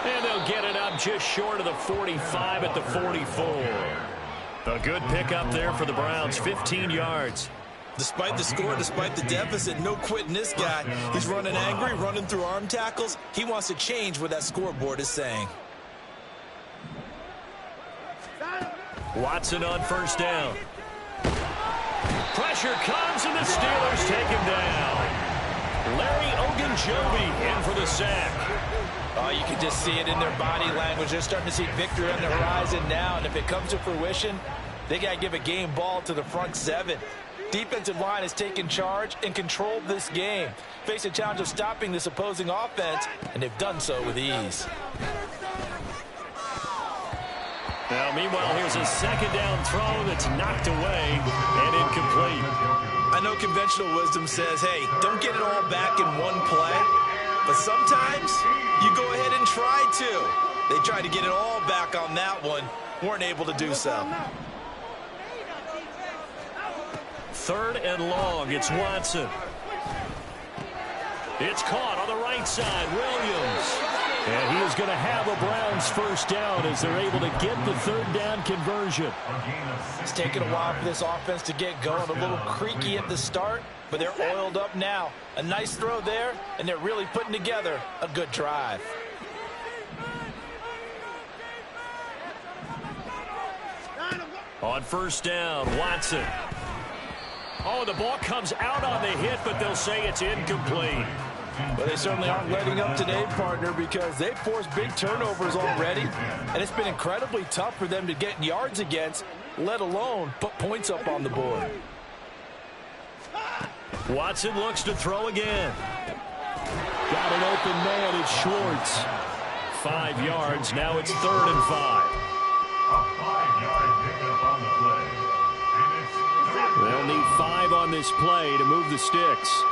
And they'll get it up just short of the 45 at the 44. A good pickup there for the Browns, 15 yards. Despite the score, despite the deficit, no quitting this guy. He's running angry, running through arm tackles. He wants to change what that scoreboard is saying. Watson on first down. Pressure comes, and the Steelers take him down. Larry Ogunjobi in for the sack. Oh, you can just see it in their body language. They're starting to see victory on the horizon now, and if it comes to fruition, they got to give a game ball to the front 7. Defensive line has taken charge and controlled this game. Face a challenge of stopping this opposing offense, and they've done so with ease. Now, meanwhile, here's a second down throw that's knocked away and incomplete. I know conventional wisdom says, hey, don't get it all back in one play, but sometimes you go ahead and try to. They tried to get it all back on that one, weren't able to do so. 3rd and long, it's Watson. It's caught on the right side, Williams. And he is going to have a Browns first down as they're able to get the 3rd down conversion. It's taken a while for this offense to get going. A little creaky at the start, but they're oiled up now. A nice throw there, and they're really putting together a good drive. On first down, Watson. Oh, the ball comes out on the hit, but they'll say it's incomplete. Well, they certainly aren't letting up today, partner, because they've forced big turnovers already, and it's been incredibly tough for them to get yards against, let alone put points up on the board. Watson looks to throw again. Got an open man, it's Schwartz. 5 yards, now it's 3rd and 5. A 5-yard pickup on the play. They'll need 5 on this play to move the sticks.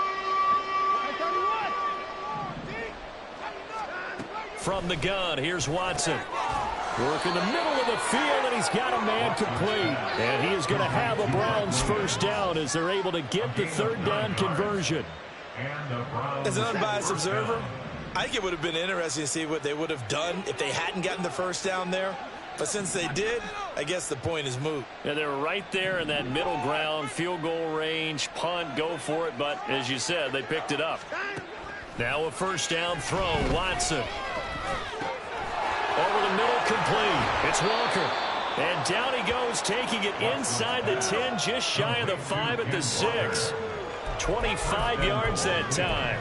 From the gun, here's Watson. Work in the middle of the field, and he's got a man complete. And he is going to have a Browns first down as they're able to get the 3rd down conversion. As an unbiased observer, I think it would have been interesting to see what they would have done if they hadn't gotten the first down there. But since they did, I guess the point is moot. Yeah, they're right there in that middle ground, field goal range, punt, go for it. But as you said, they picked it up. Now a first down throw, Watson. Over the middle, complete. It's Walker. And down he goes, taking it inside the 10, just shy of the 5 at the 6. 25 yards that time.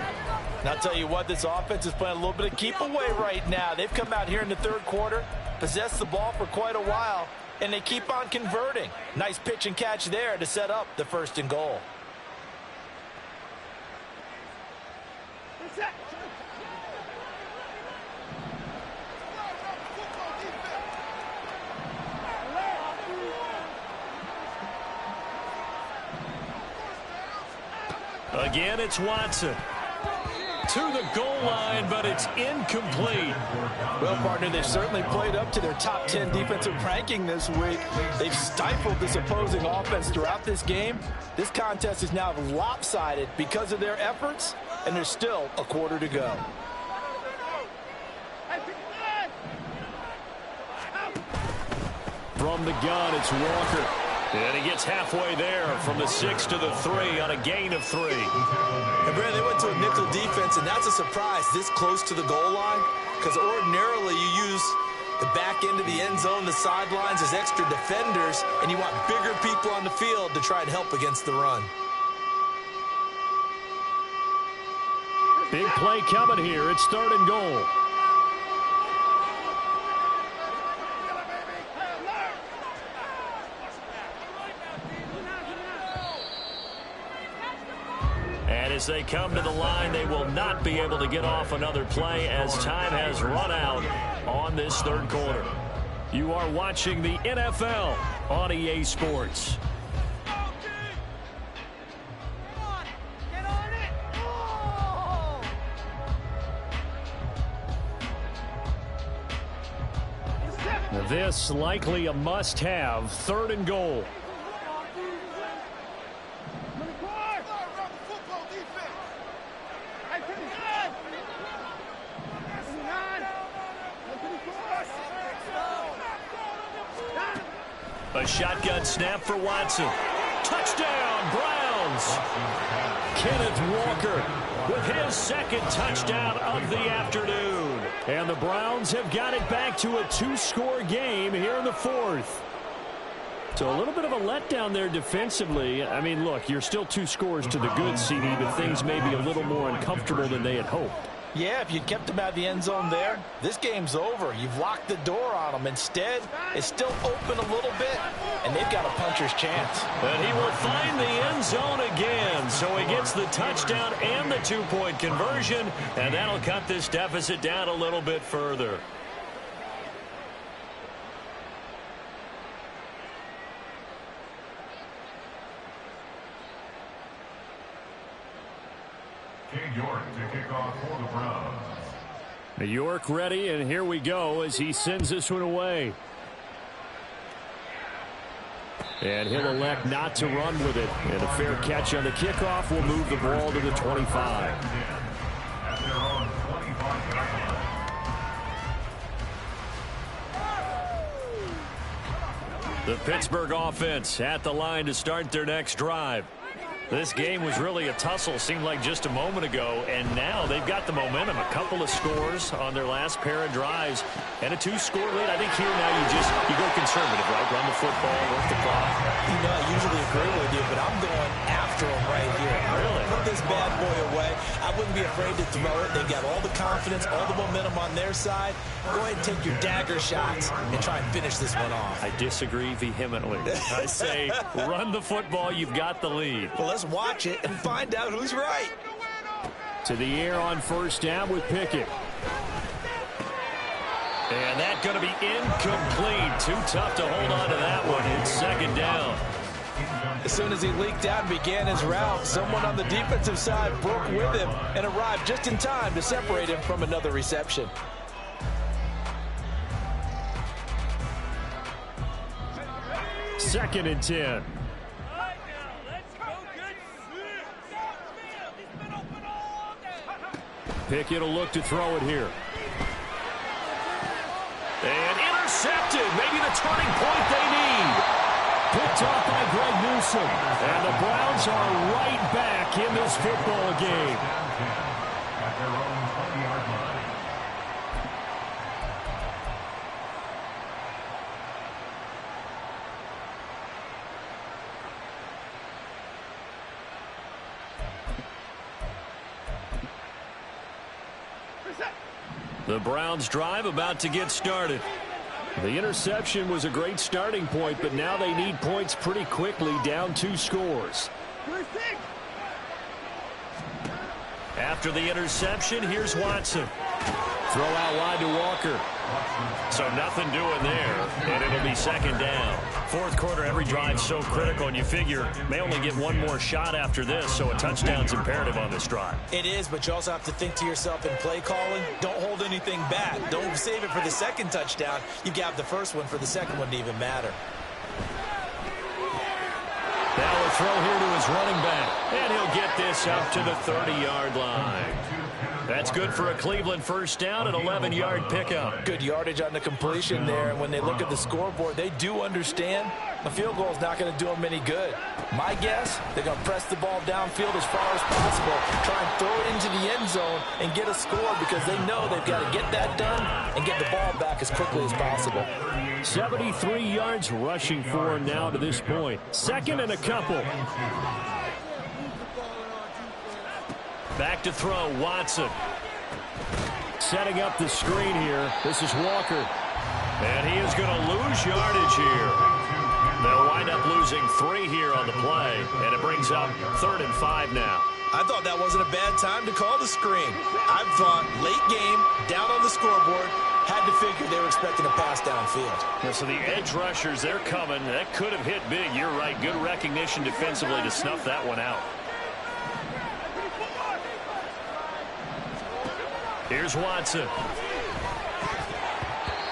And I'll tell you what, this offense is playing a little bit of keep away right now. They've come out here in the third quarter, possessed the ball for quite a while, and they keep on converting. Nice pitch and catch there to set up the 1st and goal. Again, it's Watson. To the goal line, but it's incomplete. Well, partner, they've certainly played up to their top 10 defensive ranking this week. They've stifled this opposing offense throughout this game. This contest is now lopsided because of their efforts, and there's still a quarter to go. From the gun, it's Walker. And he gets halfway there from the 6 to the 3 on a gain of 3. And Brad, they went to a nickel defense, and that's a surprise this close to the goal line, because ordinarily you use the back end of the end zone, the sidelines as extra defenders, and you want bigger people on the field to try and help against the run. Big play coming here. It's 3rd and goal. And as they come to the line, they will not be able to get off another play as time has run out on this 3rd quarter. You are watching the NFL on EA Sports. This likely a must-have, 3rd and goal. A shotgun snap for Watson. Touchdown, Browns. Kenneth Walker with his 2nd touchdown of the afternoon. And the Browns have got it back to a 2-score game here in the 4th. So a little bit of a letdown there defensively. I mean, look, you're still 2 scores to the good, CD, but things may be a little more uncomfortable than they had hoped. Yeah, if you kept them out of the end zone there, this game's over. You've locked the door on them. Instead, it's still open a little bit, and they've got a puncher's chance. And he will find the end zone again. So he gets the touchdown and the 2-point conversion, and that'll cut this deficit down a little bit further. York to kick off for the Browns. New York ready, and here we go as he sends this one away. And he'll elect not to run with it. And a fair catch on the kickoff will move the ball to the 25. At their own 25 yard line. The Pittsburgh offense at the line to start their next drive. This game was really a tussle, seemed like just a moment ago, and now they've got the momentum. A couple of scores on their last pair of drives, and a 2-score lead. I think here now you go conservative, right? Run the football, work the clock. You know, I usually agree with you, but I'm going after them right here. Really? Put this bad boy away. I wouldn't be afraid to throw it. They've got all the confidence, all the momentum on their side. Go ahead and take your dagger shots and try and finish this one off. I disagree vehemently. I say run the football. You've got the lead. Well, let's watch it and find out who's right. To the air on first down with Pickett. And that's going to be incomplete. Too tough to hold on to that one. It's 2nd down. As soon as he leaked out and began his route, someone on the defensive side broke with him and arrived just in time to separate him from another reception. Second and 10. Pickett will look to throw it here. And intercepted. Make turning point they need. Picked off by Greg Newsome. And the Browns are right back in this football game. At their own 20-yard line. The Browns drive about to get started. The interception was a great starting point, but now they need points pretty quickly, down 2 scores. After the interception, here's Watson. Throw out wide to Walker. So nothing doing there, and it'll be second down. Fourth quarter, every drive's so critical, and you figure may only get one more shot after this, so a touchdown's imperative on this drive. It is, but you also have to think to yourself in play calling, don't hold anything back. Don't save it for the second touchdown. You have the first one for the second one to even matter. Now a throw here to his running back, and he'll get this up to the 30-yard line. That's good for a Cleveland first down, an 11-yard pickup. Good yardage on the completion there, and when they look at the scoreboard, they do understand the field goal is not going to do them any good. My guess, they're going to press the ball downfield as far as possible, try and throw it into the end zone and get a score because they know they've got to get that done and get the ball back as quickly as possible. 73 yards rushing for him now to this point. Second and a couple. Back to throw, Watson. Setting up the screen here. This is Walker. And he is going to lose yardage here. They'll wind up losing 3 here on the play. And it brings up 3rd and 5 now. I thought that wasn't a bad time to call the screen. I thought late game, down on the scoreboard, had to figure they were expecting a pass downfield. Yeah, so the edge rushers, they're coming. That could have hit big. You're right. Good recognition defensively to snuff that one out. Here's Watson.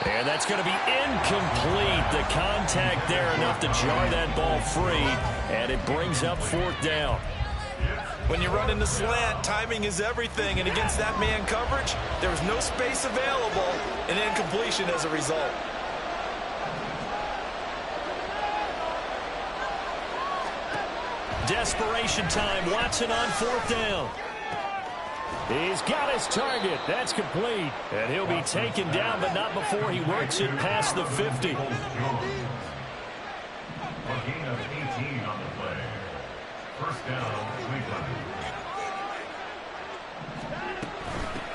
And that's going to be incomplete. The contact there enough to jar that ball free. And it brings up 4th down. When you run in the slant, timing is everything. And against that man coverage, there was no space available. And incompletion as a result. Desperation time. Watson on 4th down. He's got his target. That's complete. And he'll be taken down, but not before he works it past the 50. A gain of 18 on the play. First down, Cleveland.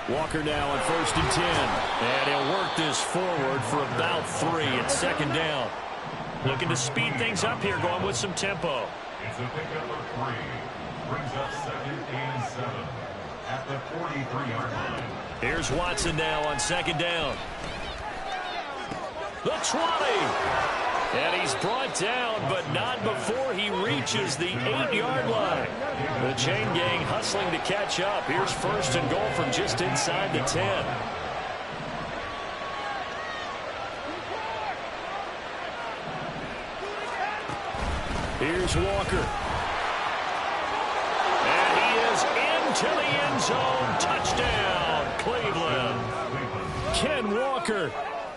Walker now on 1st and 10. And he'll work this forward for about 3 at 2nd down. Looking to speed things up here, going with some tempo. It's a pickup of 3. Brings up 2nd and 7. At the 43-yard line. Here's Watson now on 2nd down. The 20. And he's brought down, but not before he reaches the 8-yard line. The chain gang hustling to catch up. Here's 1st and goal from just inside the 10. Here's Walker. And he is into the end zone. Touchdown, Cleveland. Ken Walker,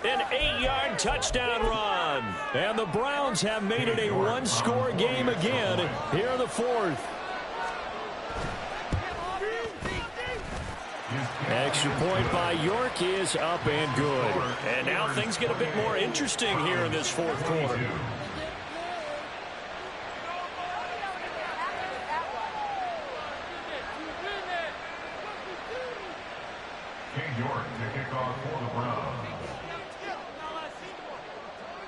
an 8-yard touchdown run. And the Browns have made it a 1-score game again here in the 4th. Extra point by York is up and good. And now things get a bit more interesting here in this 4th quarter. York to kick off for the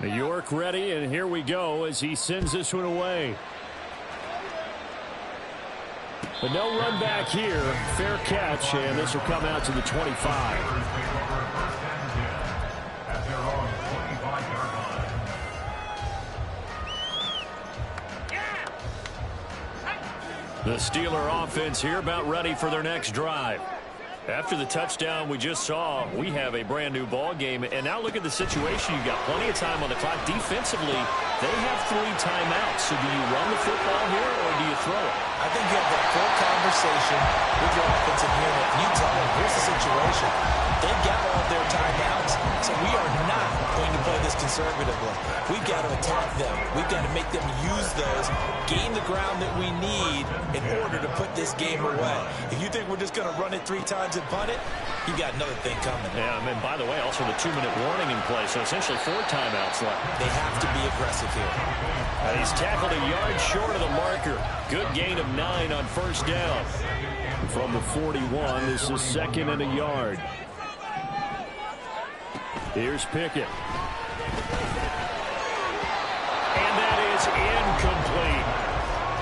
Browns. York ready, and here we go as he sends this one away. But no run back here. Fair catch, and this will come out to the 25. The Steeler offense here about ready for their next drive. After the touchdown we just saw, we have a brand new ball game. And now look at the situation. You've got plenty of time on the clock. Defensively, they have 3 timeouts. So do you run the football here or do you throw it? I think you have that full conversation conversation with your offensive unit, and you tell them, here's the situation. They've got all of their timeouts, so we are not going to play this conservatively. We've got to attack them. We've got to make them use those, gain the ground that we need in order to put this game away. If you think we're just going to run it 3 times and punt it, you got another thing coming. Yeah, and by the way, also the 2-minute warning in play, so essentially 4 timeouts left. They have to be aggressive here. He's tackled a yard short of the marker. Good gain of 9 on first down. From the 41, this is 2nd and a yard. Here's Pickett. And that is incomplete.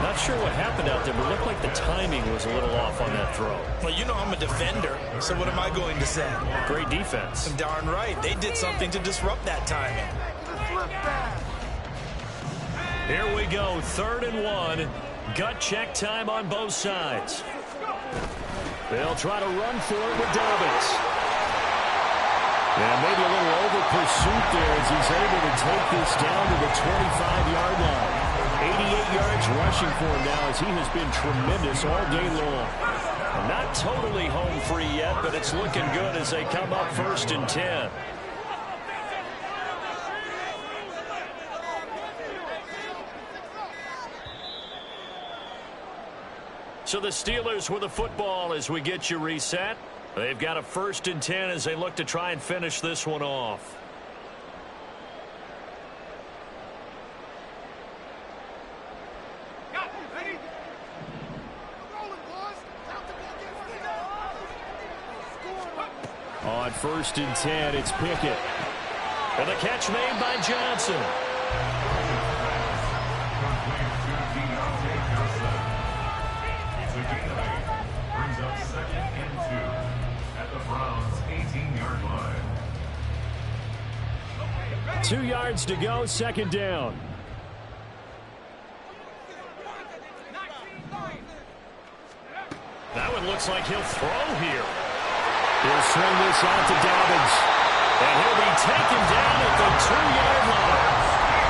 Not sure what happened out there, but it looked like the timing was a little off on that throw. Well, you know I'm a defender, so what am I going to say? Great defense. Darn right. They did something to disrupt that timing. Here we go, 3rd and 1. Gut check time on both sides. They'll try to run for it with Dobbins. And maybe a little over pursuit there as he's able to take this down to the 25-yard line. 88 yards rushing for him now as he has been tremendous all day long. Not totally home free yet, but it's looking good as they come up 1st and 10. So the Steelers with the football as we get you reset. They've got a 1st and 10 as they look to try and finish this one off. On 1st and 10, it's Pickett. And the catch made by Johnson. Brings up 2nd and 2 at the Browns' 18-yard line. 2 yards to go, 2nd down. That one looks like he'll throw here. He'll swing this out to Dobbins. And he'll be taken down at the 2-yard line.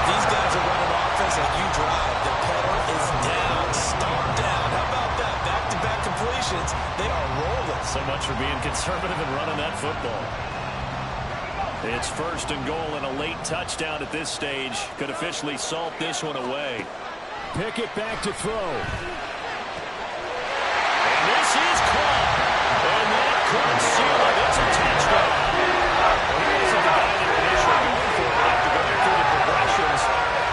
These guys are running offense like you drive. The pedal is down, stomped down. How about that? Back-to-back completions. They are rolling. So much for being conservative and running that football. It's 1st and goal and a late touchdown at this stage. Could officially salt this one away. Pickett back to throw. And this is caught. And that could seal it. It's a touchdown. Well, he wasn't the guy that initially going for it. After going through the progressions,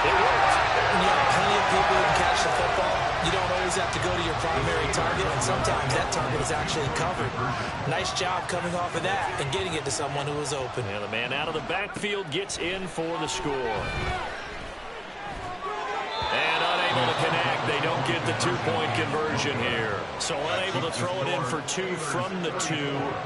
it worked. When you have plenty of people who can catch the football, you don't always have to go to your primary target, and sometimes that target is actually covered. Nice job coming off of that and getting it to someone who was open. And the man out of the backfield gets in for the score. And unable to connect. They don't get the 2-point conversion here. So unable to throw it in for 2 from the 2.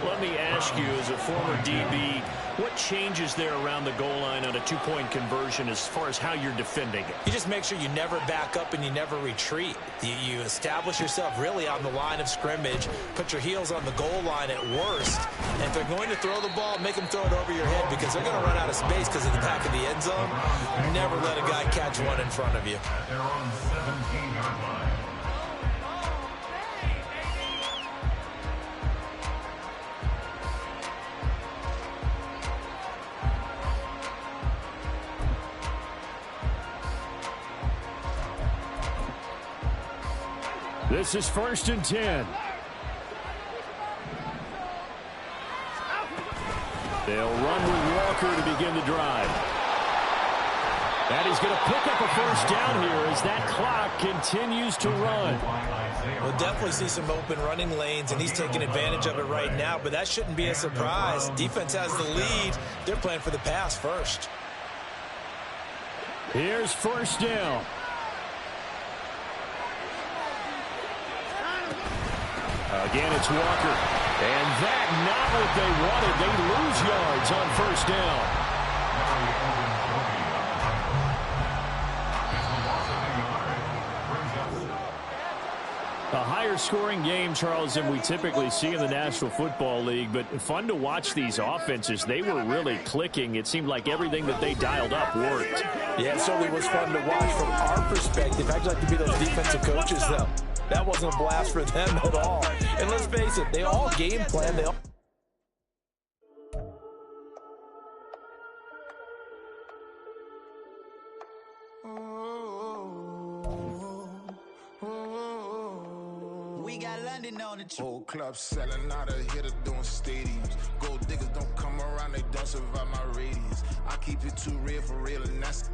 Let me ask you, as a former DB, what changes there around the goal line on a 2-point conversion as far as how you're defending it? You just make sure you never back up and you never retreat. You establish yourself really on the line of scrimmage, put your heels on the goal line at worst. And if they're going to throw the ball, make them throw it over your head because they're going to run out of space because of the back of the end zone. Never let a guy catch one in front of you. They're on 17-yard line. This is 1st and 10. They'll run with Walker to begin the drive. And he's going to pick up a 1st down here as that clock continues to run. We'll definitely see some open running lanes, and he's taking advantage of it right now, but that shouldn't be a surprise. Defense has the lead. They're playing for the pass first. Here's 1st down. Again, it's Walker. And that, not what they wanted. They lose yards on 1st down. A higher scoring game, Charles, than we typically see in the National Football League, but fun to watch these offenses. They were really clicking. It seemed like everything that they dialed up worked. Yeah, it certainly was fun to watch from our perspective. I'd like to be those defensive coaches, though. that wasn't a blast for them at all. And let's face it, they all game plan. They all We got London on the trip. Whole club selling out, a hitter doing stadiums. Gold diggers don't come around, they don't survive my radius. I keep it too real for real, and that's